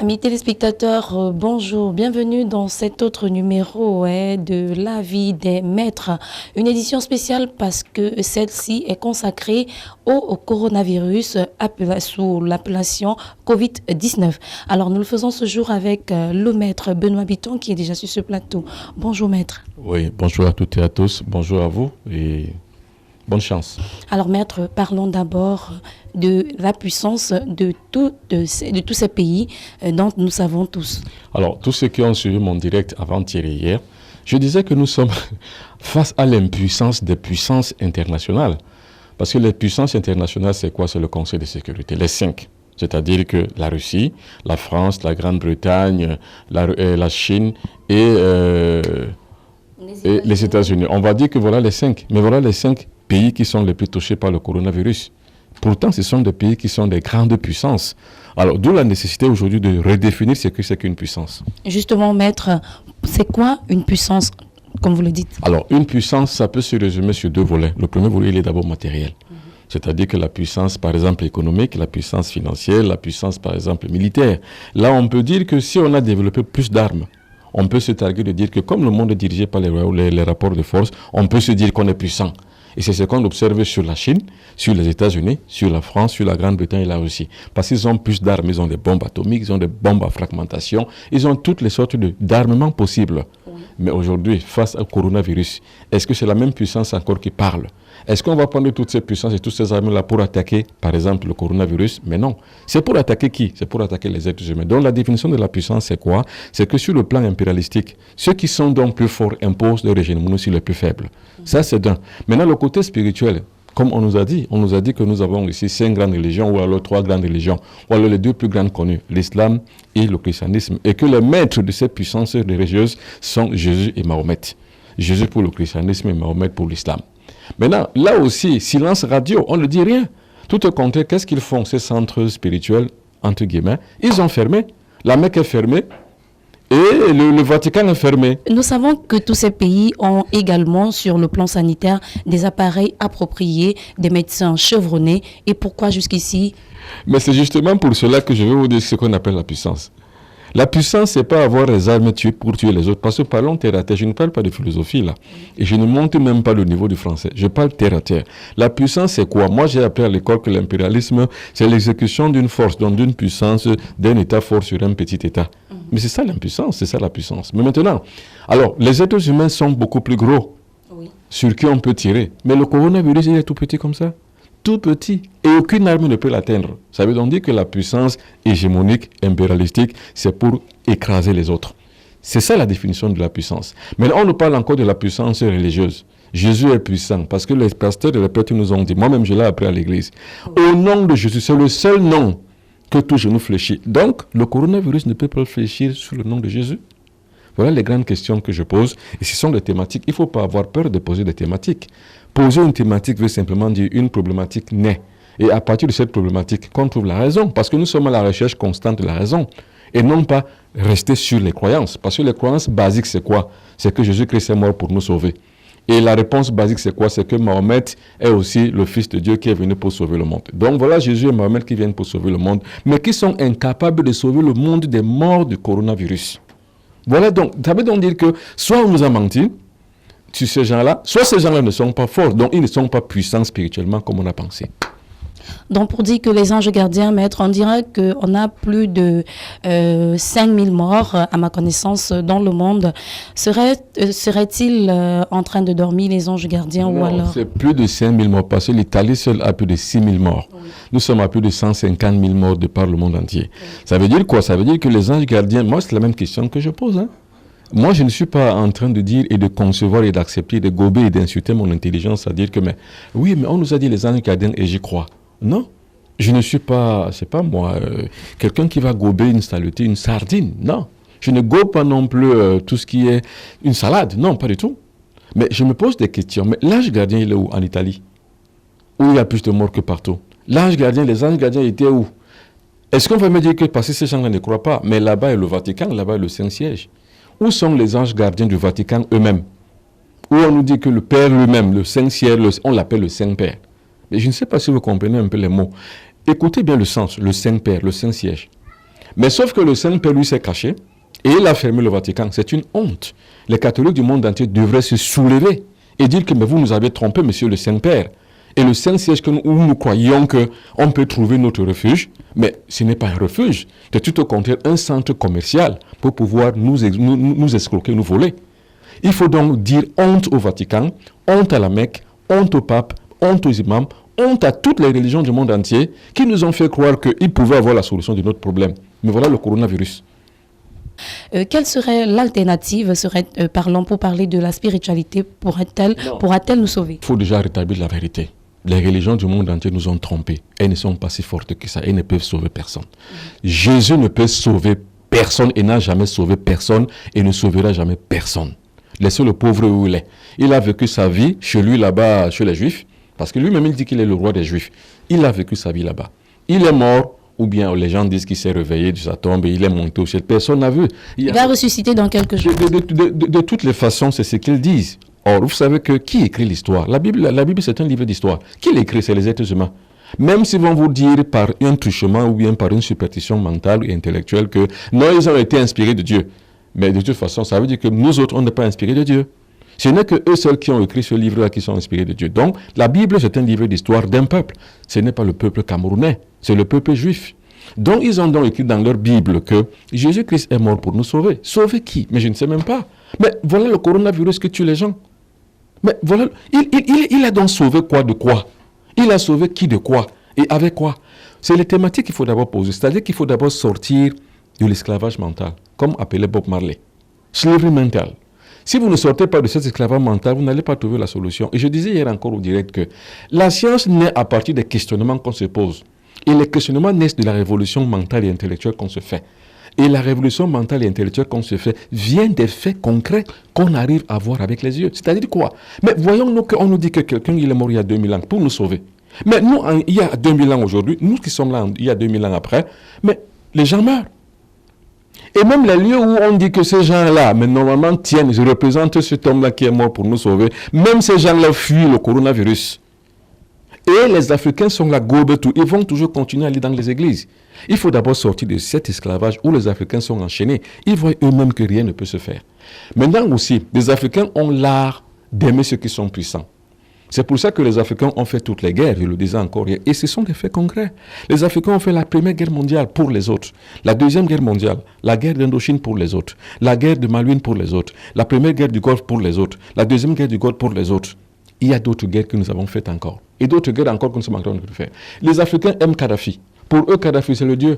Amis téléspectateurs, bonjour, bienvenue dans cet autre numéro de La vie des maîtres. Une édition spéciale parce que celle-ci est consacrée au coronavirus sous l'appellation Covid-19. Alors nous le faisons ce jour avec le maître Benoît Bitton qui est déjà sur ce plateau. Bonjour maître. Oui, bonjour à toutes et à tous, bonjour à vous et bonne chance. Alors maître, parlons d'abord de la puissance de tous ces pays dont nous savons tous. Alors, tous ceux qui ont suivi mon direct avant-hier et hier, je disais que nous sommes face à l'impuissance des puissances internationales. Parce que les puissances internationales, c'est quoi? C'est le Conseil de sécurité, les 5. C'est-à-dire que la Russie, la France, la Grande-Bretagne, la Chine et les États-Unis. On va dire que voilà les 5. Mais voilà les 5 pays qui sont les plus touchés par le coronavirus. Pourtant, ce sont des pays qui sont des grandes puissances. Alors, d'où la nécessité aujourd'hui de redéfinir ce que c'est qu'une puissance. Justement, maître, c'est quoi une puissance, comme vous le dites? Alors, une puissance, ça peut se résumer sur 2 volets. Le premier volet, il est d'abord matériel. C'est-à-dire que la puissance, par exemple, économique, la puissance financière, la puissance, par exemple, militaire. Là, on peut dire que si on a développé plus d'armes, on peut se targuer de dire que comme le monde est dirigé par les rapports de force, on peut se dire qu'on est puissant. Et c'est ce qu'on observe sur la Chine, sur les États-Unis, sur la France, sur la Grande-Bretagne et la Russie. Parce qu'ils ont plus d'armes, ils ont des bombes atomiques, ils ont des bombes à fragmentation, ils ont toutes les sortes d'armements possibles. Oui. Mais aujourd'hui, face au coronavirus, est-ce que c'est la même puissance encore qui parle? Est-ce qu'on va prendre toutes ces puissances et toutes ces armes-là pour attaquer, par exemple, le coronavirus? Mais non. C'est pour attaquer qui? C'est pour attaquer les êtres humains. Donc la définition de la puissance, c'est quoi? C'est que sur le plan impérialistique, ceux qui sont donc plus forts imposent leur hégémonie sur les plus faibles. Ça, c'est d'un. Maintenant, le côté spirituel, comme on nous a dit que nous avons ici 5 grandes religions, ou alors 3 grandes religions, ou alors les 2 plus grandes connues, l'islam et le christianisme, et que les maîtres de ces puissances religieuses sont Jésus et Mahomet. Jésus pour le christianisme et Mahomet pour l'islam. Maintenant, là aussi, silence radio, on ne dit rien. Tout au contraire, qu'est-ce qu'ils font, ces centres spirituels, entre guillemets? Ils ont fermé. La Mecque est fermée et le Vatican est fermé. Nous savons que tous ces pays ont également, sur le plan sanitaire, des appareils appropriés, des médecins chevronnés. Et pourquoi jusqu'ici? Mais c'est justement pour cela que je vais vous dire ce qu'on appelle la puissance. La puissance, c'est pas avoir les armes pour tuer les autres. Parce que parlons terre à terre, je ne parle pas de philosophie là. Et je ne monte même pas le niveau du français. Je parle terre à terre. La puissance, c'est quoi? Moi, j'ai appris à l'école que l'impérialisme, c'est l'exécution d'une force, donc d'une puissance, d'un État fort sur un petit État. Mais c'est ça l'impuissance, c'est ça la puissance. Mais maintenant, alors, les êtres humains sont beaucoup plus gros, sur qui on peut tirer. Mais le coronavirus, il est tout petit comme ça. Tout petit, et aucune arme ne peut l'atteindre. Ça veut donc dire que la puissance hégémonique, impérialistique, c'est pour écraser les autres. C'est ça la définition de la puissance. Mais on nous parle encore de la puissance religieuse. Jésus est puissant, parce que les pasteurs et les prêtres nous ont dit, moi-même je l'ai appris à l'église, au nom de Jésus, c'est le seul nom que tout genou fléchit. Donc, le coronavirus ne peut pas fléchir sous le nom de Jésus. Voilà les grandes questions que je pose. Et ce sont des thématiques. Il ne faut pas avoir peur de poser des thématiques. Poser une thématique veut simplement dire une problématique naît. Et à partir de cette problématique, qu'on trouve la raison. Parce que nous sommes à la recherche constante de la raison. Et non pas rester sur les croyances. Parce que les croyances basiques, c'est quoi? C'est que Jésus-Christ est mort pour nous sauver. Et la réponse basique, c'est quoi? C'est que Mahomet est aussi le Fils de Dieu qui est venu pour sauver le monde. Donc voilà Jésus et Mahomet qui viennent pour sauver le monde, mais qui sont incapables de sauver le monde des morts du coronavirus. Voilà donc, ça veut donc dire que soit on nous a menti sur ces gens-là, soit ces gens-là ne sont pas forts, donc ils ne sont pas puissants spirituellement comme on a pensé. Donc pour dire que les anges gardiens, maître, on dirait qu'on a plus de 5000 morts, à ma connaissance, dans le monde. Serait-il en train de dormir, les anges gardiens? Non, ou alors... c'est plus de 5000 morts, parce que l'Italie seule a plus de 6000 morts. Oui. Nous sommes à plus de 150 000 morts de par le monde entier. Oui. Ça veut dire quoi? Ça veut dire que les anges gardiens, moi c'est la même question que je pose. Hein? Moi, je ne suis pas en train de dire et de concevoir et d'accepter, de gober et d'insulter mon intelligence, à dire que, mais oui, mais on nous a dit les anges gardiens et j'y crois. Non, je ne suis pas, c'est pas moi, quelqu'un qui va gober une saleté, une sardine. Non, je ne gobe pas non plus tout ce qui est une salade. Non, pas du tout. Mais je me pose des questions. Mais l'ange gardien, il est où? En Italie, où il y a plus de morts que partout. L'ange gardien, les anges gardiens étaient où? Est-ce qu'on va me dire que parce que ces gens-là ne croient pas, mais là-bas est le Vatican, là-bas est le Saint-Siège. Où sont les anges gardiens du Vatican eux-mêmes? Où on nous dit que le Père lui-même, le Saint-Siège, on l'appelle le Saint-Père. Mais je ne sais pas si vous comprenez un peu les mots. Écoutez bien le sens, le Saint-Père, le Saint-Siège. Mais sauf que le Saint-Père, lui, s'est caché et il a fermé le Vatican. C'est une honte. Les catholiques du monde entier devraient se soulever et dire que mais vous nous avez trompé, monsieur le Saint-Père. Et le Saint-Siège où nous croyons qu'on peut trouver notre refuge, mais ce n'est pas un refuge. C'est tout au contraire un centre commercial pour pouvoir nous escroquer, nous voler. Il faut donc dire honte au Vatican, honte à la Mecque, honte au pape, honte aux imams, honte à toutes les religions du monde entier qui nous ont fait croire qu'ils pouvaient avoir la solution de notre problème. Mais voilà le coronavirus. Quelle serait l'alternative, pour parler de la spiritualité, pourra-t-elle nous sauver? Il faut déjà rétablir la vérité. Les religions du monde entier nous ont trompés. Elles ne sont pas si fortes que ça. Elles ne peuvent sauver personne. Jésus ne peut sauver personne et n'a jamais sauvé personne et ne sauvera jamais personne. Laissez le pauvre où il est. Il a vécu sa vie chez lui là-bas, chez les Juifs, parce que lui-même il dit qu'il est le roi des Juifs. Il a vécu sa vie là-bas. Il est mort, ou bien les gens disent qu'il s'est réveillé de sa tombe et il est monté au ciel. Personne n'a vu. Il va ressusciter dans quelques jours. De toutes les façons, c'est ce qu'ils disent. Or, vous savez que qui écrit l'histoire? La Bible, c'est un livre d'histoire. Qui l'écrit? C'est les êtres humains. Même s'ils vont vous dire par un truchement ou bien par une superstition mentale et intellectuelle que non, ils ont été inspirés de Dieu. Mais de toute façon, ça veut dire que nous autres, on n'est pas inspirés de Dieu. Ce n'est que eux seuls qui ont écrit ce livre-là qui sont inspirés de Dieu. Donc, la Bible, c'est un livre d'histoire d'un peuple. Ce n'est pas le peuple camerounais, c'est le peuple juif. Donc, ils ont donc écrit dans leur Bible que Jésus-Christ est mort pour nous sauver. Sauver qui? Mais je ne sais même pas. Mais voilà le coronavirus qui tue les gens. Mais voilà, il a donc sauvé quoi de quoi? Il a sauvé qui de quoi? Et avec quoi? C'est les thématiques qu'il faut d'abord poser. C'est-à-dire qu'il faut d'abord sortir de l'esclavage mental, comme appelait Bob Marley. Slavery mental. Si vous ne sortez pas de cet esclavage mental, vous n'allez pas trouver la solution. Et je disais hier encore au direct que la science naît à partir des questionnements qu'on se pose. Et les questionnements naissent de la révolution mentale et intellectuelle qu'on se fait. Et la révolution mentale et intellectuelle qu'on se fait vient des faits concrets qu'on arrive à voir avec les yeux. C'est-à-dire quoi? Mais voyons-nous qu'on nous dit que quelqu'un il est mort il y a 2000 ans pour nous sauver. Mais nous, il y a 2000 ans aujourd'hui, nous qui sommes là il y a 2000 ans après, mais les gens meurent. Et même les lieux où on dit que ces gens-là, mais normalement tiennent, je représente cet homme-là qui est mort pour nous sauver, même ces gens-là fuient le coronavirus. Et les Africains sont la gobe tout. Ils vont toujours continuer à aller dans les églises. Il faut d'abord sortir de cet esclavage où les Africains sont enchaînés. Ils voient eux-mêmes que rien ne peut se faire. Maintenant aussi, les Africains ont l'art d'aimer ceux qui sont puissants. C'est pour ça que les Africains ont fait toutes les guerres, je le disais encore hier, et ce sont des faits concrets. Les Africains ont fait la première guerre mondiale pour les autres, la deuxième guerre mondiale, la guerre d'Indochine pour les autres, la guerre de Malouine pour les autres, la première guerre du Golfe pour les autres, la deuxième guerre du Golfe pour les autres. Il y a d'autres guerres que nous avons faites encore, et d'autres guerres encore que nous sommes en train de faire. Les Africains aiment Kadhafi. Pour eux, Kadhafi, c'est le Dieu.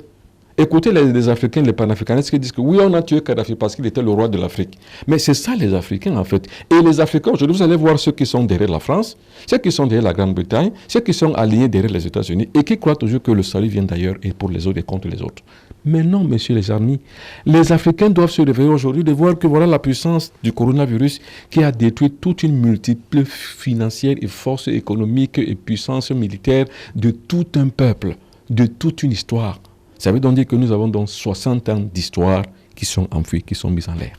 Écoutez les Africains, les panafricanistes qui disent que oui, on a tué Kadhafi parce qu'il était le roi de l'Afrique. Mais c'est ça les Africains en fait. Et les Africains, aujourd'hui, vous allez voir ceux qui sont derrière la France, ceux qui sont derrière la Grande-Bretagne, ceux qui sont alignés derrière les États-Unis et qui croient toujours que le salut vient d'ailleurs et pour les autres et contre les autres. Mais non, messieurs les amis, les Africains doivent se réveiller aujourd'hui de voir que voilà la puissance du coronavirus qui a détruit toute une multiple financière et force économique et puissance militaire de tout un peuple, de toute une histoire. Ça veut donc dire que nous avons donc 60 ans d'histoire qui sont enfouis, qui sont mis en l'air.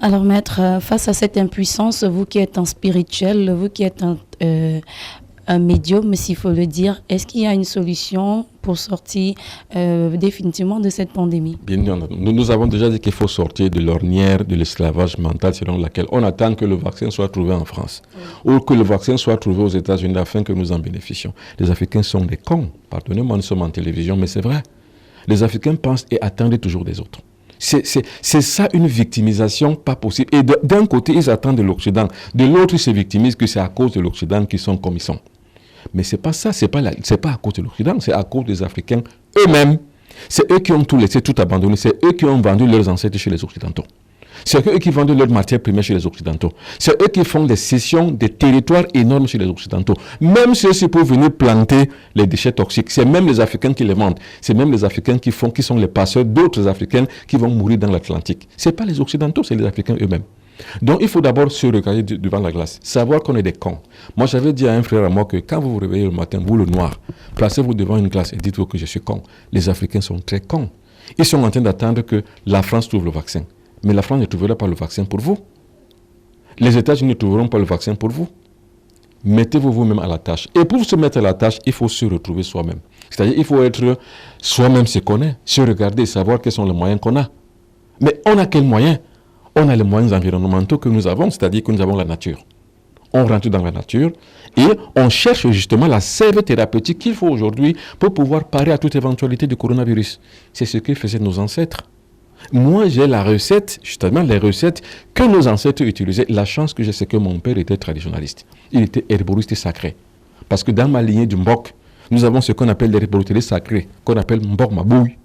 Alors maître, face à cette impuissance, vous qui êtes un spirituel, vous qui êtes un médium, s'il faut le dire, est-ce qu'il y a une solution pour sortir définitivement de cette pandémie? Bien, nous avons déjà dit qu'il faut sortir de l'ornière de l'esclavage mental selon laquelle on attend que le vaccin soit trouvé en France ou que le vaccin soit trouvé aux États-Unis afin que nous en bénéficions. Les Africains sont des cons. Pardonnez-moi, nous sommes en télévision, mais c'est vrai. Les Africains pensent et attendent toujours des autres. C'est ça une victimisation pas possible. Et d'un côté, ils attendent de l'Occident. De l'autre, ils se victimisent que c'est à cause de l'Occident qu'ils sont comme ils sont. Mais c'est pas ça, c'est pas à cause de l'Occident, c'est à cause des Africains eux-mêmes. C'est eux qui ont tout laissé, tout abandonné. C'est eux qui ont vendu leurs ancêtres chez les Occidentaux. C'est eux qui vendent leurs matières premières chez les Occidentaux. C'est eux qui font des cessions, des territoires énormes chez les Occidentaux. Même ceux-ci pour venir planter les déchets toxiques, c'est même les Africains qui les vendent. C'est même les Africains qui sont les passeurs d'autres Africains qui vont mourir dans l'Atlantique. Ce n'est pas les Occidentaux, c'est les Africains eux-mêmes. Donc il faut d'abord se regarder devant la glace, savoir qu'on est des cons. Moi j'avais dit à un frère à moi que quand vous vous réveillez le matin, vous le noir, placez-vous devant une glace et dites-vous que je suis con. Les Africains sont très cons. Ils sont en train d'attendre que la France trouve le vaccin. Mais la France ne trouvera pas le vaccin pour vous. Les États-Unis ne trouveront pas le vaccin pour vous. Mettez-vous vous-même à la tâche. Et pour se mettre à la tâche, il faut se retrouver soi-même. C'est-à-dire, il faut être soi-même ce qu'on est, se regarder, savoir quels sont les moyens qu'on a. Mais on a quels moyens? On a les moyens environnementaux que nous avons, c'est-à-dire que nous avons la nature. On rentre dans la nature et on cherche justement la sève thérapeutique qu'il faut aujourd'hui pour pouvoir parer à toute éventualité du coronavirus. C'est ce que faisaient nos ancêtres. Moi, j'ai la recette, justement les recettes que nos ancêtres utilisaient. La chance que j'ai, c'est que mon père était traditionnaliste. Il était herboriste sacré. Parce que dans ma lignée du Mbok, nous avons ce qu'on appelle l'herboristerie sacrée, qu'on appelle Mbok Mabouy.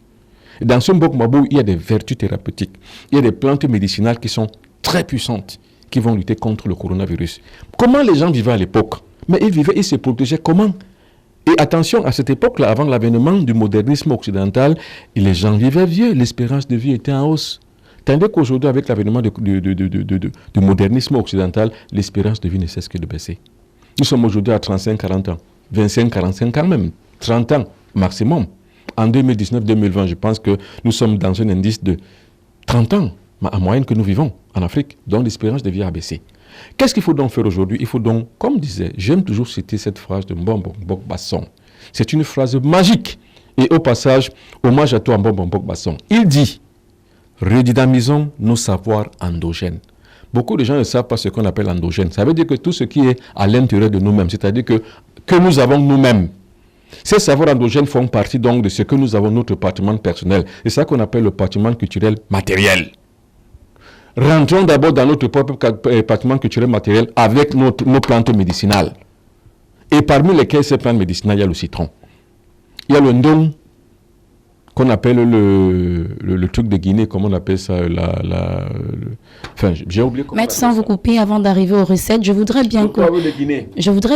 Dans ce Mbok Mabouy, il y a des vertus thérapeutiques. Il y a des plantes médicinales qui sont très puissantes, qui vont lutter contre le coronavirus. Comment les gens vivaient à l'époque? Mais ils vivaient, ils se protégeaient comment? Et attention, à cette époque-là, avant l'avènement du modernisme occidental, les gens vivaient vieux, l'espérance de vie était en hausse. Tandis qu'aujourd'hui, avec l'avènement du modernisme occidental, l'espérance de vie ne cesse que de baisser. Nous sommes aujourd'hui à 35-40 ans, 25-45 ans même, 30 ans maximum. En 2019-2020, je pense que nous sommes dans un indice de 30 ans en moyenne que nous vivons en Afrique, dont l'espérance de vie a baissé. Qu'est-ce qu'il faut donc faire aujourd'hui? Il faut donc, comme disait, j'aime toujours citer cette phrase de Mbok Basson. C'est une phrase magique. Et au passage, hommage à toi, Mbok Basson. Il dit, redynamisons nos savoirs endogènes. Beaucoup de gens ne savent pas ce qu'on appelle endogène. Ça veut dire que tout ce qui est à l'intérieur de nous-mêmes, c'est-à-dire que nous avons nous-mêmes. Ces savoirs endogènes font partie donc de ce que nous avons, notre patrimoine personnel. C'est ça qu'on appelle le patrimoine culturel matériel. Rentrons d'abord dans notre propre patrimoine culturel matériel avec nos plantes médicinales. Et parmi lesquelles ces plantes médicinales, il y a le citron. Il y a le ndong, qu'on appelle le truc de Guinée, comment on appelle ça, enfin, j'ai oublié comment. Maître, sans vous couper, avant d'arriver aux recettes, je voudrais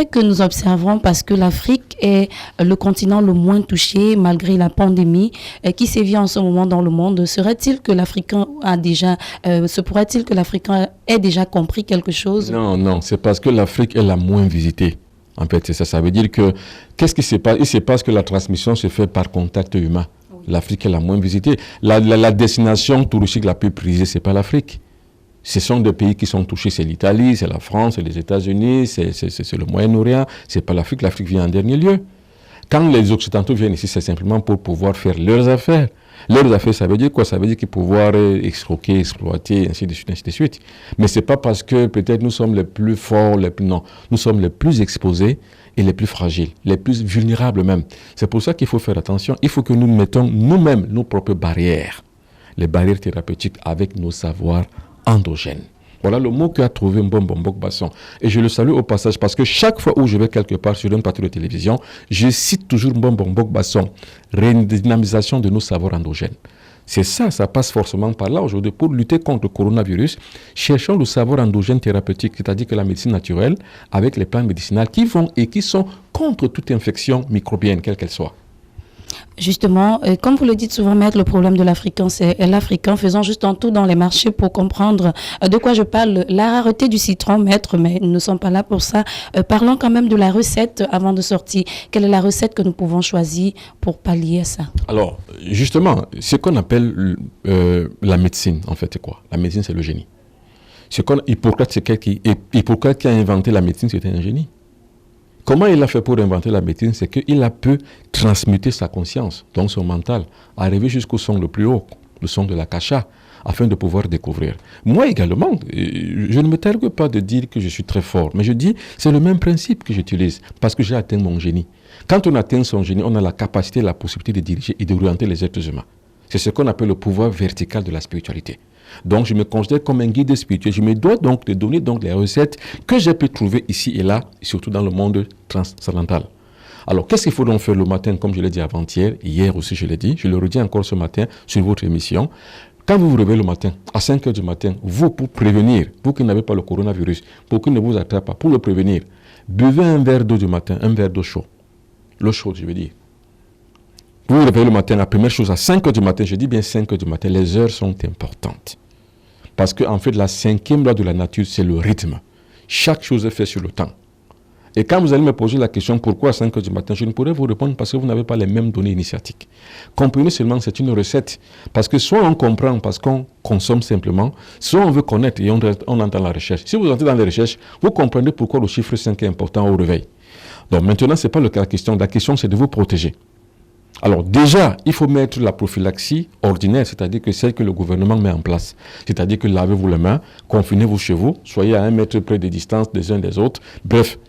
que nous observons, parce que l'Afrique est le continent le moins touché malgré la pandémie qui sévit en ce moment dans le monde. Se pourrait-il que l'Africain ait déjà compris quelque chose? Non, c'est parce que l'Afrique est la moins visitée. En fait, c'est ça. Ça veut dire que, qu'est-ce qui se passe? Il se passe que la transmission se fait par contact humain. L'Afrique est la moins visitée. La destination touristique la plus prisée, ce n'est pas l'Afrique. Ce sont des pays qui sont touchés, c'est l'Italie, c'est la France, c'est les États-Unis, c'est le Moyen-Orient, ce n'est pas l'Afrique. L'Afrique vient en dernier lieu. Quand les Occidentaux viennent ici, c'est simplement pour pouvoir faire leurs affaires. Leurs affaires, ça veut dire quoi? Ça veut dire qu'ils pouvoir escroquer, exploiter, ainsi de suite, ainsi de suite. Mais ce n'est pas parce que peut-être nous sommes les plus forts, non. Nous sommes les plus exposés et les plus fragiles, les plus vulnérables même. C'est pour ça qu'il faut faire attention. Il faut que nous mettons nous-mêmes nos propres barrières, les barrières thérapeutiques avec nos savoirs endogènes. Voilà le mot qu'a trouvé Mbok Basson. Et je le salue au passage parce que chaque fois où je vais quelque part sur une plateau de télévision, je cite toujours Mbok Basson. Redynamisation de nos savoirs endogènes. C'est ça, ça passe forcément par là aujourd'hui. Pour lutter contre le coronavirus, cherchons le savoir endogène thérapeutique, c'est-à-dire que la médecine naturelle, avec les plantes médicinales qui vont et qui sont contre toute infection microbienne, quelle qu'elle soit. Justement, comme vous le dites souvent, Maître, le problème de l'Africain, c'est l'Africain faisant juste un tour dans les marchés pour comprendre de quoi je parle. La rareté du citron, Maître, mais nous ne sommes pas là pour ça. Parlons quand même de la recette avant de sortir. Quelle est la recette que nous pouvons choisir pour pallier à ça? Alors, justement, ce qu'on appelle la médecine, en fait, c'est quoi? La médecine, c'est le génie. Hippocrate qui a inventé la médecine, c'était un génie. Comment il a fait pour inventer la médecine? C'est qu'il a pu transmuter sa conscience, donc son mental, arriver jusqu'au son le plus haut, le son de la kasha, afin de pouvoir découvrir. Moi également, je ne me targue pas de dire que je suis très fort, mais je dis c'est le même principe que j'utilise, parce que j'ai atteint mon génie. Quand on atteint son génie, on a la capacité, la possibilité de diriger et d'orienter les êtres humains. C'est ce qu'on appelle le pouvoir vertical de la spiritualité. Donc, je me considère comme un guide spirituel. Je me dois donc de donner donc les recettes que j'ai pu trouver ici et là, surtout dans le monde transcendantal. Alors, qu'est-ce qu'il faut donc faire le matin, comme je l'ai dit avant-hier, hier aussi je l'ai dit, je le redis encore ce matin sur votre émission. Quand vous vous réveillez le matin, à 5 h du matin, vous, pour prévenir, vous qui n'avez pas le coronavirus, pour qu'il ne vous attrape pas, pour le prévenir, buvez un verre d'eau du matin, un verre d'eau chaud. L'eau chaude, je veux dire. Vous vous réveillez le matin, la première chose, à 5 h du matin, je dis bien 5 h du matin, les heures sont importantes. Parce qu'en fait, la 5e loi de la nature, c'est le rythme. Chaque chose est faite sur le temps. Et quand vous allez me poser la question pourquoi à 5 heures du matin, je ne pourrai vous répondre parce que vous n'avez pas les mêmes données initiatiques. Comprenez seulement que c'est une recette. Parce que soit on comprend parce qu'on consomme simplement, soit on veut connaître et on entend la recherche. Si vous entrez dans les recherches, vous comprenez pourquoi le chiffre 5 est important au réveil. Donc maintenant, ce n'est pas la question. La question, c'est de vous protéger. Alors déjà, il faut mettre la prophylaxie ordinaire, c'est-à-dire que celle que le gouvernement met en place. C'est-à-dire que lavez-vous les mains, confinez-vous chez vous, soyez à 1 mètre près de distance des uns des autres. Bref,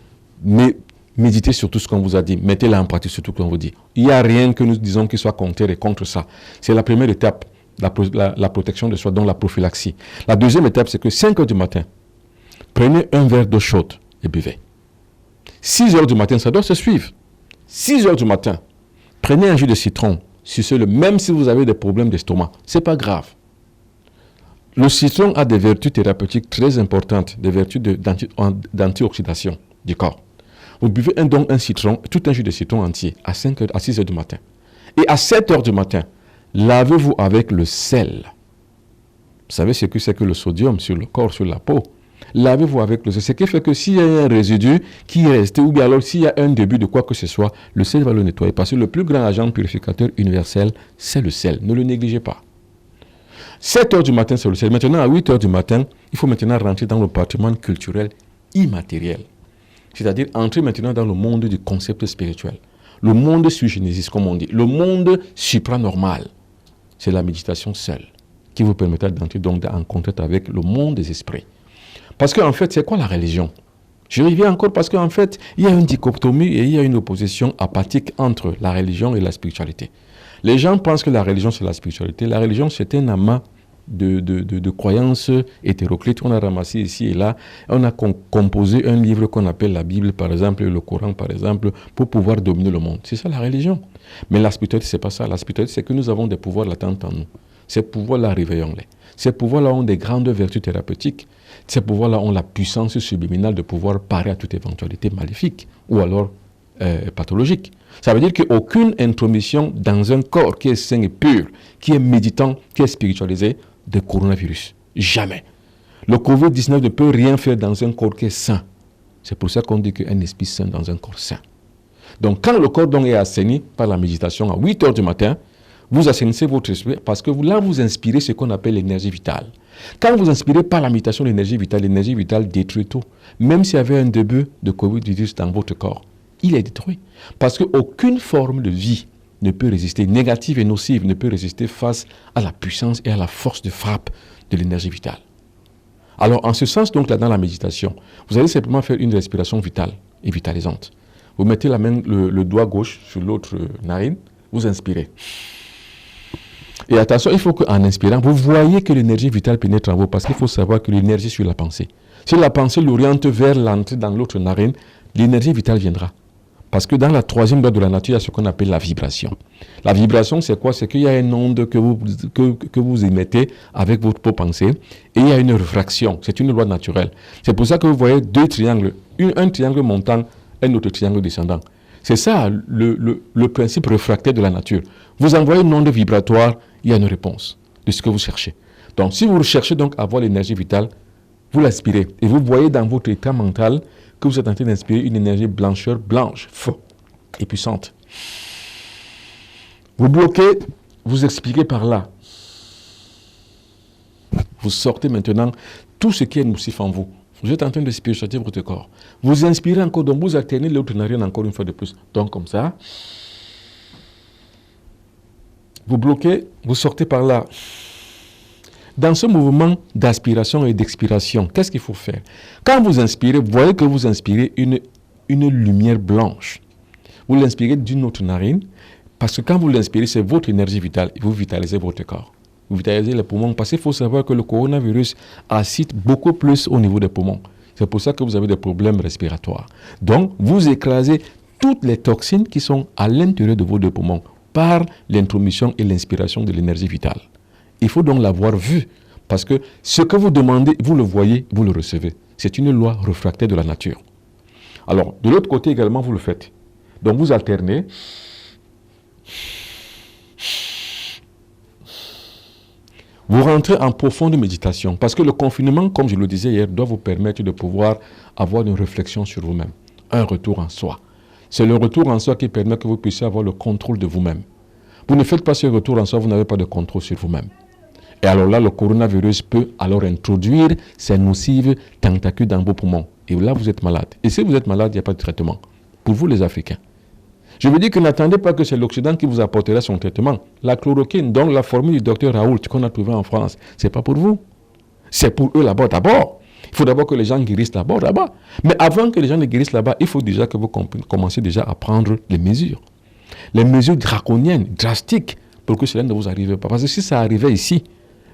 mais méditez sur tout ce qu'on vous a dit. Mettez-la en pratique sur tout ce qu'on vous dit. Il n'y a rien que nous disons qui soit contraire et contre ça. C'est la première étape, la protection de soi, donc la prophylaxie. La deuxième étape, c'est que 5 heures du matin, prenez un verre d'eau chaude et buvez. 6 heures du matin, ça doit se suivre. 6 heures du matin, prenez un jus de citron, sucez-le, même si vous avez des problèmes d'estomac. Ce n'est pas grave. Le citron a des vertus thérapeutiques très importantes, des vertus d'antioxydation du corps. Vous buvez un citron, tout un jus de citron entier, à 6 heures du matin. Et à 7 heures du matin, lavez-vous avec le sel. Vous savez ce que c'est que le sodium sur le corps, sur la peau. Lavez-vous avec le sel. Ce qui fait que s'il y a un résidu qui reste, ou bien alors s'il y a un début de quoi que ce soit, le sel va le nettoyer. Parce que le plus grand agent purificateur universel, c'est le sel. Ne le négligez pas. 7 heures du matin, c'est le sel. Maintenant, à 8 heures du matin, il faut maintenant rentrer dans le patrimoine culturel immatériel. C'est-à-dire entrer maintenant dans le monde du concept spirituel. Le monde sui generis, comme on dit. Le monde supranormal. C'est la méditation seule qui vous permettra d'entrer donc en contact avec le monde des esprits. Parce qu'en fait, c'est quoi la religion? Je reviens encore parce qu'en fait, il y a une dichotomie et il y a une opposition apathique entre la religion et la spiritualité. Les gens pensent que la religion, c'est la spiritualité. La religion, c'est un amas de croyances hétéroclites. On a ramassé ici et là. On a composé un livre qu'on appelle la Bible, par exemple, le Coran, par exemple, pour pouvoir dominer le monde. C'est ça la religion. Mais la spiritualité, c'est pas ça. La spiritualité, c'est que nous avons des pouvoirs latents en nous. Ces pouvoirs-là, réveillons-les. Ces pouvoirs-là ont des grandes vertus thérapeutiques. Ces pouvoirs-là ont la puissance subliminale de pouvoir parer à toute éventualité maléfique ou alors pathologique. Ça veut dire qu'aucune intromission dans un corps qui est sain et pur, qui est méditant, qui est spiritualisé, de coronavirus. Jamais. Le Covid-19 ne peut rien faire dans un corps qui est sain. C'est pour ça qu'on dit qu'un esprit sain dans un corps sain. Donc quand le corps donc est assaini par la méditation à 8 heures du matin, vous assainissez votre esprit parce que là, vous inspirez ce qu'on appelle l'énergie vitale. Quand vous inspirez par la méditation l'énergie vitale détruit tout. Même s'il y avait un début de Covid-19 dans votre corps, il est détruit. Parce qu'aucune forme de vie ne peut résister, négative et nocive, ne peut résister face à la puissance et à la force de frappe de l'énergie vitale. Alors, en ce sens, donc, là, dans la méditation, vous allez simplement faire une respiration vitale et vitalisante. Vous mettez la main, le doigt gauche sur l'autre narine, vous inspirez. Et attention, il faut qu'en inspirant, vous voyez que l'énergie vitale pénètre en vous, parce qu'il faut savoir que l'énergie sur la pensée. Si la pensée l'oriente vers l'entrée dans l'autre narine, l'énergie vitale viendra. Parce que dans la troisième loi de la nature, il y a ce qu'on appelle la vibration. La vibration, c'est quoi? C'est qu'il y a une onde que vous émettez avec votre pensée et il y a une réfraction. C'est une loi naturelle. C'est pour ça que vous voyez deux triangles. Un triangle montant, un autre triangle descendant. C'est ça le principe réfractaire de la nature. Vous envoyez une onde vibratoire, il y a une réponse de ce que vous cherchez. Donc, si vous recherchez donc à avoir l'énergie vitale, vous l'aspirez. Et vous voyez dans votre état mental que vous êtes en train d'inspirer une énergie blanche, forte et puissante. Vous bloquez, vous expirez par là. Vous sortez maintenant tout ce qui est nocif en vous. Vous êtes en train de spiritualiser votre corps. Vous inspirez encore, donc vous alternez l'autre narine encore une fois de plus. Donc comme ça. Vous bloquez, vous sortez par là. Dans ce mouvement d'aspiration et d'expiration, qu'est-ce qu'il faut faire? Quand vous inspirez, vous voyez que vous inspirez une lumière blanche. Vous l'inspirez d'une autre narine, parce que quand vous l'inspirez, c'est votre énergie vitale. Vous vitalisez votre corps. Vous vitalisez les poumons, parce qu'il faut savoir que le coronavirus incite beaucoup plus au niveau des poumons. C'est pour ça que vous avez des problèmes respiratoires. Donc, vous écrasez toutes les toxines qui sont à l'intérieur de vos deux poumons par l'intromission et l'inspiration de l'énergie vitale. Il faut donc l'avoir vu, parce que ce que vous demandez, vous le voyez, vous le recevez. C'est une loi réfractaire de la nature. Alors, de l'autre côté également, vous le faites. Donc, vous alternez. Vous rentrez en profonde méditation, parce que le confinement, comme je le disais hier, doit vous permettre de pouvoir avoir une réflexion sur vous-même. un retour en soi. C'est le retour en soi qui permet que vous puissiez avoir le contrôle de vous-même. Vous ne faites pas ce retour en soi, vous n'avez pas de contrôle sur vous-même. Et alors là, le coronavirus peut alors introduire ses nocives tentacules dans vos poumons. Et là, vous êtes malade. Et si vous êtes malade, il n'y a pas de traitement. Pour vous, les Africains. Je veux dire que n'attendez pas que c'est l'Occident qui vous apportera son traitement. La chloroquine, donc la formule du docteur Raoult qu'on a trouvée en France, ce n'est pas pour vous. C'est pour eux là-bas d'abord. Il faut d'abord que les gens guérissent d'abord là-bas. Mais avant que les gens ne guérissent là-bas, il faut déjà que vous commenciez déjà à prendre les mesures. Les mesures draconiennes, drastiques, pour que cela ne vous arrive pas. Parce que si ça arrivait ici,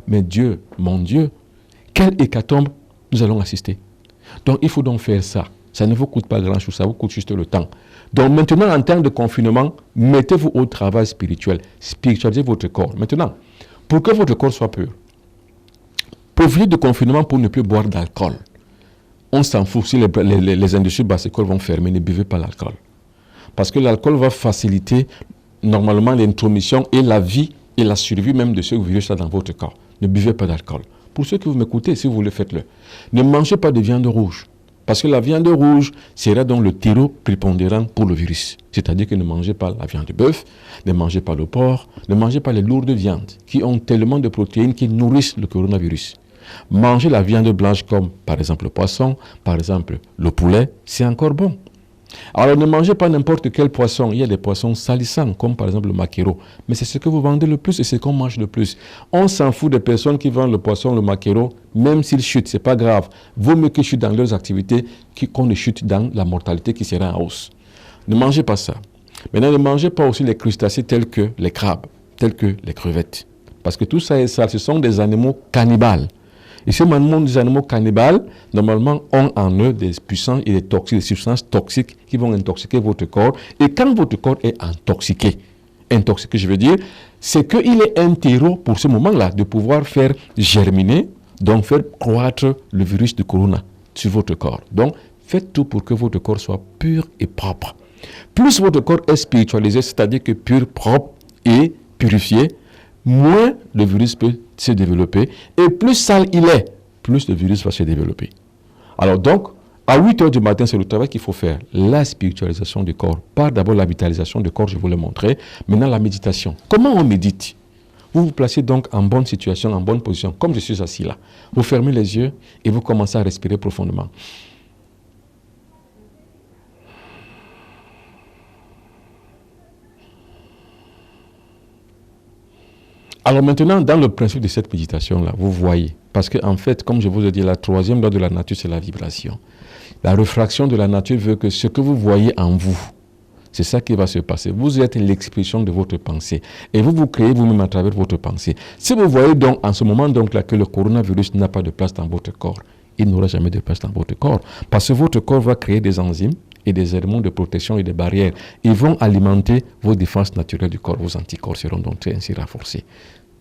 mais Dieu, mon Dieu, quelle hécatombe nous allons assister. Donc il faut donc faire ça. Ça ne vous coûte pas grand-chose, ça vous coûte juste le temps. Donc maintenant, en termes de confinement, mettez-vous au travail spirituel. Spiritualisez votre corps. Maintenant, pour que votre corps soit pur, profitez de confinement pour ne plus boire d'alcool. On s'en fout si les industries basses-écoles vont fermer, ne buvez pas l'alcool. Parce que l'alcool va faciliter normalement l'intromission et la vie et la survie même de ce virus-là dans votre corps. Ne buvez pas d'alcool. Pour ceux qui vous m'écoutez, si vous voulez, faites-le. Ne mangez pas de viande rouge. Parce que la viande rouge sera donc le terreau prépondérant pour le virus. C'est-à-dire que ne mangez pas la viande de bœuf, ne mangez pas le porc, ne mangez pas les lourdes viandes qui ont tellement de protéines qui nourrissent le coronavirus. Mangez la viande blanche comme par exemple le poisson, par exemple le poulet, c'est encore bon. Alors ne mangez pas n'importe quel poisson. Il y a des poissons salissants comme par exemple le maquereau. Mais c'est ce que vous vendez le plus et c'est ce qu'on mange le plus. On s'en fout des personnes qui vendent le poisson, le maquereau, même s'ils chutent, c'est pas grave. Vaut mieux qu'ils chutent dans leurs activités qu'on ne chute dans la mortalité qui sera en hausse. Ne mangez pas ça. Maintenant, ne mangez pas aussi les crustacés tels que les crabes, tels que les crevettes. Parce que tout ça et ça, ce sont des animaux cannibales. Et ces animaux cannibales, normalement, ont en eux des puissances et des substances toxiques qui vont intoxiquer votre corps. Et quand votre corps est intoxiqué, je veux dire, c'est qu'il est un terreau pour ce moment-là de pouvoir faire germiner, donc faire croître le virus du corona sur votre corps. Donc, faites tout pour que votre corps soit pur et propre. Plus votre corps est spiritualisé, c'est-à-dire que pur, propre et purifié, moins le virus peut se développer. Et plus sale il est, plus le virus va se développer. Alors donc, à 8 h du matin, c'est le travail qu'il faut faire. La spiritualisation du corps. Pas d'abord la vitalisation du corps, je vous l'ai montré. Maintenant, la méditation. Comment on médite? Vous vous placez donc en bonne situation, en bonne position, comme je suis assis là. Vous fermez les yeux et vous commencez à respirer profondément. Alors maintenant, dans le principe de cette méditation-là, vous voyez, parce qu'en fait, comme je vous ai dit, la troisième loi de la nature, c'est la vibration. La réfraction de la nature veut que ce que vous voyez en vous, c'est ça qui va se passer. Vous êtes l'expression de votre pensée. Et vous vous créez vous-même à travers votre pensée. Si vous voyez donc en ce moment donc là que le coronavirus n'a pas de place dans votre corps, il n'aura jamais de place dans votre corps. Parce que votre corps va créer des enzymes et des éléments de protection et des barrières. Ils vont alimenter vos défenses naturelles du corps. Vos anticorps seront donc ainsi renforcés.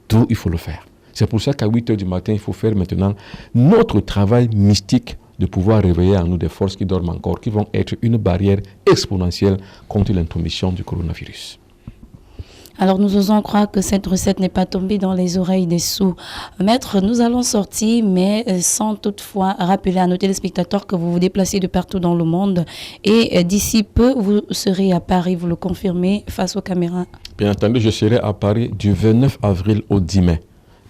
Tout, il faut le faire. C'est pour ça qu'à 8 h du matin, il faut faire maintenant notre travail mystique de pouvoir réveiller en nous des forces qui dorment encore, qui vont être une barrière exponentielle contre l'intromission du coronavirus. Alors nous osons croire que cette recette n'est pas tombée dans les oreilles des sourds. Maître, nous allons sortir, mais sans toutefois rappeler à nos téléspectateurs que vous vous déplacez de partout dans le monde. Et d'ici peu, vous serez à Paris, vous le confirmez, face aux caméras. Bien entendu, je serai à Paris du 29 avril au 10 mai.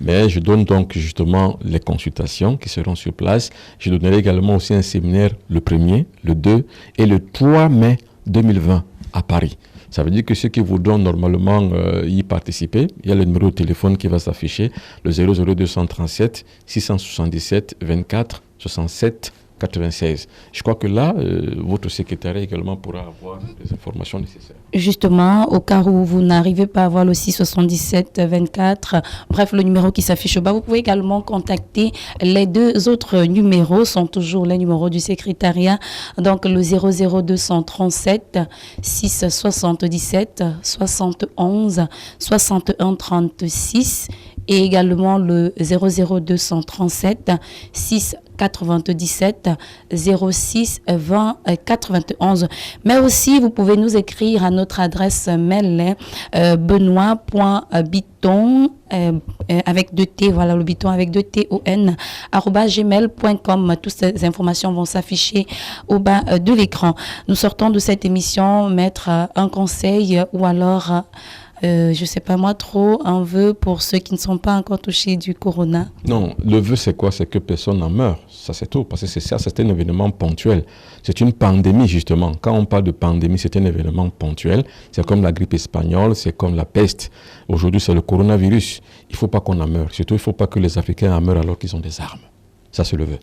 Mais je donne donc justement les consultations qui seront sur place. Je donnerai également aussi un séminaire le 1er, le 2 et le 3 mai 2020 à Paris. Ça veut dire que ceux qui voudront normalement y participer, il y a le numéro de téléphone qui va s'afficher, le 00237 677 24 67 96. Je crois que là, votre secrétariat également pourra avoir les informations nécessaires. Justement, au cas où vous n'arrivez pas à avoir le 677 24, bref, le numéro qui s'affiche au bas, vous pouvez également contacter les deux autres numéros, sont toujours les numéros du secrétariat, donc le 00237 677 71 61 36 et également le 00237 6 97 06 20 91. Mais aussi, vous pouvez nous écrire à notre adresse mail benoît.biton avec 2T, voilà le biton avec 2TON @gmail.com. Toutes ces informations vont s'afficher au bas de l'écran. Nous sortons de cette émission mettre un conseil ou alors je ne sais pas moi trop, un vœu pour ceux qui ne sont pas encore touchés du corona. Non, le vœu c'est quoi? C'est que personne n'en meurt. Ça c'est tout, parce que c'est un événement ponctuel. C'est une pandémie justement. Quand on parle de pandémie, c'est un événement ponctuel. C'est comme la grippe espagnole, c'est comme la peste. Aujourd'hui c'est le coronavirus. Il ne faut pas qu'on en meure. Surtout il ne faut pas que les Africains en meurent alors qu'ils ont des armes. Ça c'est le vœu.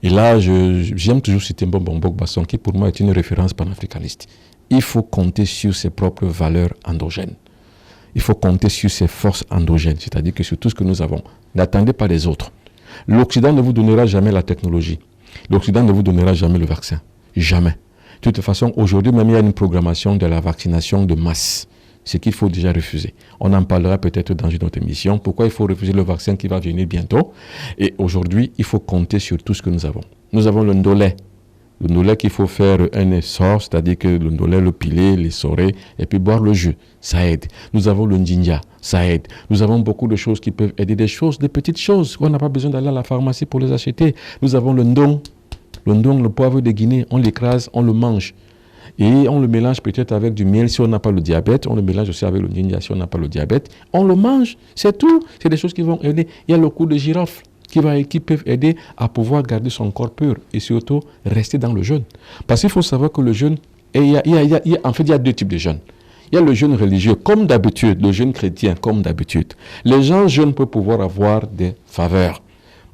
Et là, j'aime toujours citer Mbombo Mbogbasson qui pour moi est une référence panafricaniste. Il faut compter sur ses propres valeurs endogènes. Il faut compter sur ses forces endogènes, c'est-à-dire que sur tout ce que nous avons. N'attendez pas les autres. L'Occident ne vous donnera jamais la technologie. L'Occident ne vous donnera jamais le vaccin. Jamais. De toute façon, aujourd'hui même, il y a une programmation de la vaccination de masse. Ce qu'il faut déjà refuser. On en parlera peut-être dans une autre émission. Pourquoi il faut refuser le vaccin qui va venir bientôt? Et aujourd'hui, il faut compter sur tout ce que nous avons. Nous avons le ndolé. Le ndolé qu'il faut faire un essor, c'est-à-dire que le ndolé, le piler, l'essorer, et puis boire le jus, ça aide. Nous avons le ndinja, ça aide. Nous avons beaucoup de choses qui peuvent aider, des petites choses. On n'a pas besoin d'aller à la pharmacie pour les acheter. Nous avons le ndong, le poivre de Guinée, on l'écrase, on le mange. Et on le mélange peut-être avec du miel si on n'a pas le diabète. On le mélange aussi avec le ndinja si on n'a pas le diabète. On le mange, c'est tout. C'est des choses qui vont aider. Il y a le cou de girofle qui peuvent aider à pouvoir garder son corps pur et surtout rester dans le jeûne. Parce qu'il faut savoir que le jeûne, en fait, il y a deux types de jeûne. Il y a le jeûne religieux, comme d'habitude, le jeûne chrétien, comme d'habitude. Les gens jeûnent pour pouvoir avoir des faveurs.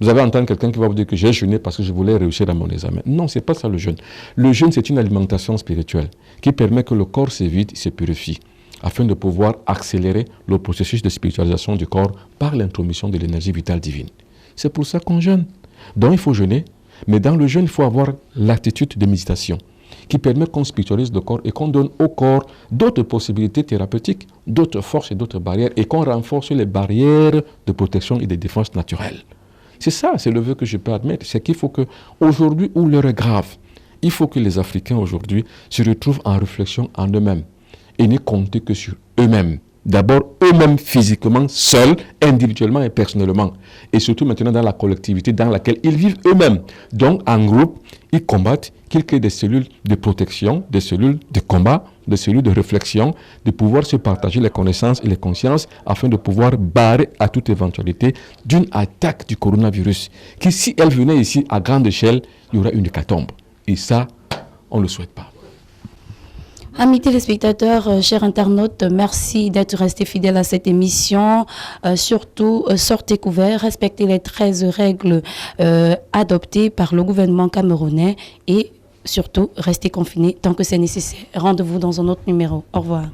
Vous avez entendu quelqu'un qui va vous dire que j'ai jeûné parce que je voulais réussir dans mon examen. Non, ce n'est pas ça le jeûne. Le jeûne, c'est une alimentation spirituelle qui permet que le corps se vide, se purifie, afin de pouvoir accélérer le processus de spiritualisation du corps par l'intromission de l'énergie vitale divine. C'est pour ça qu'on jeûne. Donc il faut jeûner, mais dans le jeûne, il faut avoir l'attitude de méditation qui permet qu'on spiritualise le corps et qu'on donne au corps d'autres possibilités thérapeutiques, d'autres forces et d'autres barrières, et qu'on renforce les barrières de protection et de défense naturelles. C'est ça, c'est le vœu que je peux admettre. C'est qu'il faut que, aujourd'hui où l'heure est grave, il faut que les Africains aujourd'hui se retrouvent en réflexion en eux-mêmes et ne compter que sur eux-mêmes. D'abord, eux-mêmes physiquement, seuls, individuellement et personnellement. Et surtout maintenant dans la collectivité dans laquelle ils vivent eux-mêmes. Donc, en groupe, ils combattent, qu'ils créent des cellules de protection, des cellules de combat, des cellules de réflexion, de pouvoir se partager les connaissances et les consciences afin de pouvoir barrer à toute éventualité d'une attaque du coronavirus. Qui, si elle venait ici à grande échelle, il y aura une hécatombe. Et ça, on ne le souhaite pas. Amis téléspectateurs, chers internautes, merci d'être restés fidèles à cette émission. Surtout, sortez couverts, respectez les 13 règles adoptées par le gouvernement camerounais et surtout, restez confinés tant que c'est nécessaire. Rendez-vous dans un autre numéro. Au revoir.